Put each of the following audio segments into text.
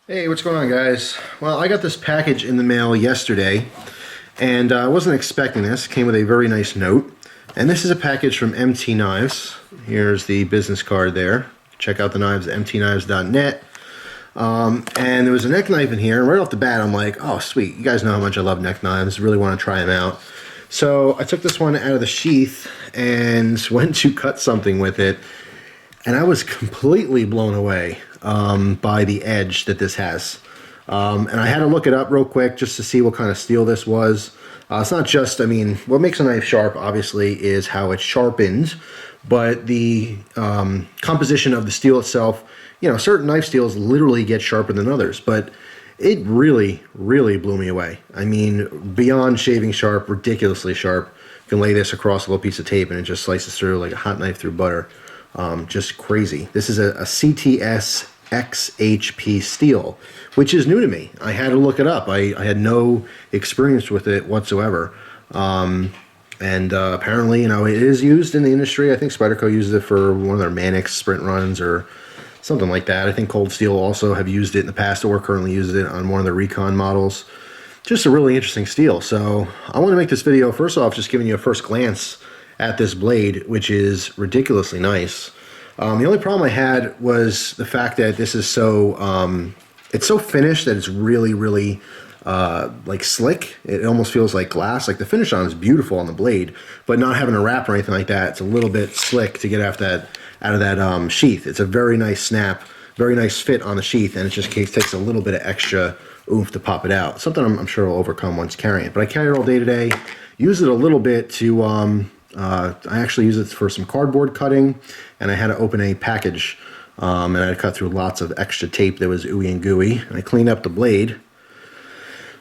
Hey, what's going on, guys? Well, I got this package in the mail yesterday, and I wasn't expecting this. It came with a very nice note. And this is a package from MT Knives. Here's the business card there. Check out the knives at mtknives.net. And there was a neck knife in here, and right off the bat, I'm like, oh, sweet. You guys know how much I love neck knives. Really want to try them out. So I took this one out of the sheath and went to cut something with it, and I was completely blown away by the edge that this has. And I had to look it up real quick just to see what kind of steel this was. It's not just, I mean, what makes a knife sharp, obviously, is how it's sharpened, but the composition of the steel itself, you know, certain knife steels literally get sharper than others, but it really, really blew me away. I mean, beyond shaving sharp, ridiculously sharp. You can lay this across a little piece of tape and it just slices through like a hot knife through butter. Just crazy. This is a CTS XHP steel, which is new to me. I had to look it up. I had no experience with it whatsoever. Apparently, you know, it is used in the industry. I think Spyderco uses it for one of their Mannix sprint runs or something like that. I think Cold Steel also have used it in the past or currently uses it on one of their Recon models. Just a really interesting steel. So I want to make this video, first off, just giving you a first glance at this blade, which is ridiculously nice. The only problem I had was the fact that this is so, it's so finished that it's really, really like slick. It almost feels like glass. Like the finish on is beautiful on the blade, but not having a wrap or anything like that, it's a little bit slick to get out of that sheath. It's a very nice snap, very nice fit on the sheath, and it just takes a little bit of extra oomph to pop it out. Something I'm sure will overcome once carrying it. But I carry it all day today. Use it a little bit to I actually use it for some cardboard cutting, and I had to open a package, and I had to cut through lots of extra tape that was ooey and gooey, and I cleaned up the blade.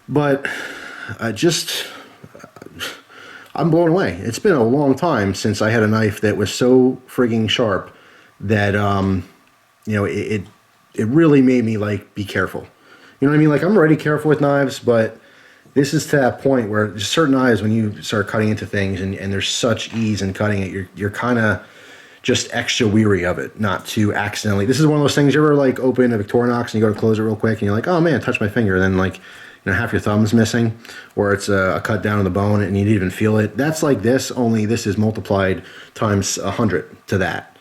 But I'm blown away. It's been a long time since I had a knife that was so frigging sharp that, you know, it really made me, like, be careful. You know what I mean? Like, I'm already careful with knives, but this is to that point where just certain knives, when you start cutting into things and there's such ease in cutting it, you're kind of just extra weary of it, not to accidentally. This is one of those things, you ever like open a Victorinox and you go to close it real quick and you're like, oh man, touch my finger, and then like, you know, half your thumb's missing, or it's a cut down on the bone and you didn't even feel it. That's like this, only this is multiplied times 100 to that.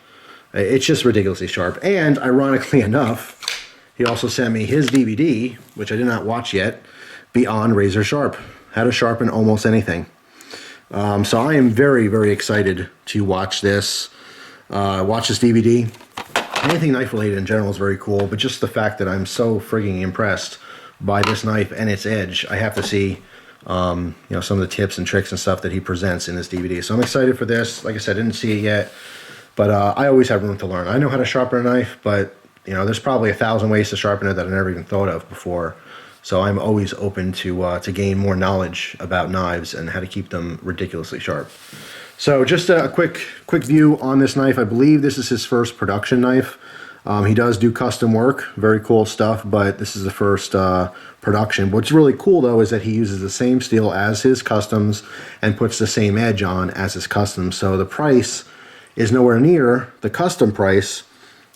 It's just ridiculously sharp. And ironically enough, he also sent me his DVD, which I did not watch yet, Beyond Razor Sharp, how to sharpen almost anything. So I am very, very excited to watch this DVD. Anything knife related in general is very cool, but just the fact that I'm so frigging impressed by this knife and its edge, I have to see you know, some of the tips and tricks and stuff that he presents in this DVD. So I'm excited for this. Like I said, I didn't see it yet, but I always have room to learn. I know how to sharpen a knife, but you know, there's probably 1,000 ways to sharpen it that I never even thought of before. So I'm always open to gain more knowledge about knives and how to keep them ridiculously sharp. So just a quick view on this knife. I believe this is his first production knife. He does do custom work, very cool stuff, but this is the first production. What's really cool though is that he uses the same steel as his customs and puts the same edge on as his customs. So the price is nowhere near the custom price.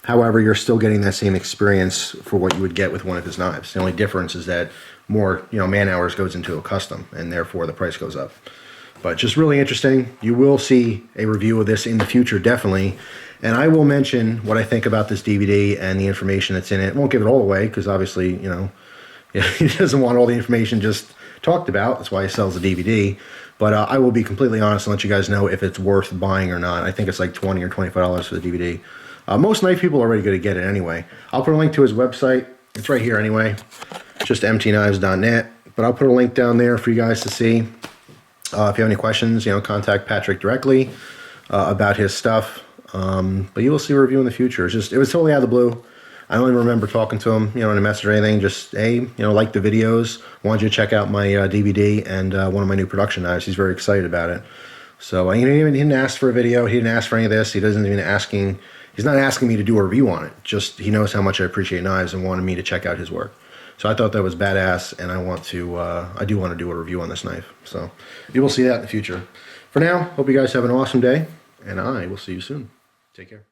However, you're still getting that same experience for what you would get with one of his knives. The only difference is that more, you know, man hours goes into a custom, and therefore the price goes up. But just really interesting. You will see a review of this in the future, definitely. And I will mention what I think about this DVD and the information that's in it. I won't give it all away because obviously, you know, he doesn't want all the information just talked about. That's why he sells the DVD. But I will be completely honest and let you guys know if it's worth buying or not. I think it's like $20 or $25 for the DVD. Most knife people are already going to get it anyway. I'll put a link to his website. It's right here anyway. Just mtknives.net. But I'll put a link down there for you guys to see. If you have any questions, you know, contact Patrick directly about his stuff. But you will see a review in the future. It was totally out of the blue. I don't even remember talking to him, you know, in a message or anything. Just, hey, you know, like the videos. Wanted you to check out my DVD and one of my new production knives. He's very excited about it. So he didn't ask for a video. He didn't ask for any of this. He's not asking me to do a review on it. Just he knows how much I appreciate knives and wanted me to check out his work. So I thought that was badass, and I do want to do a review on this knife. So you will see that in the future. For now, hope you guys have an awesome day, and I will see you soon. Take care.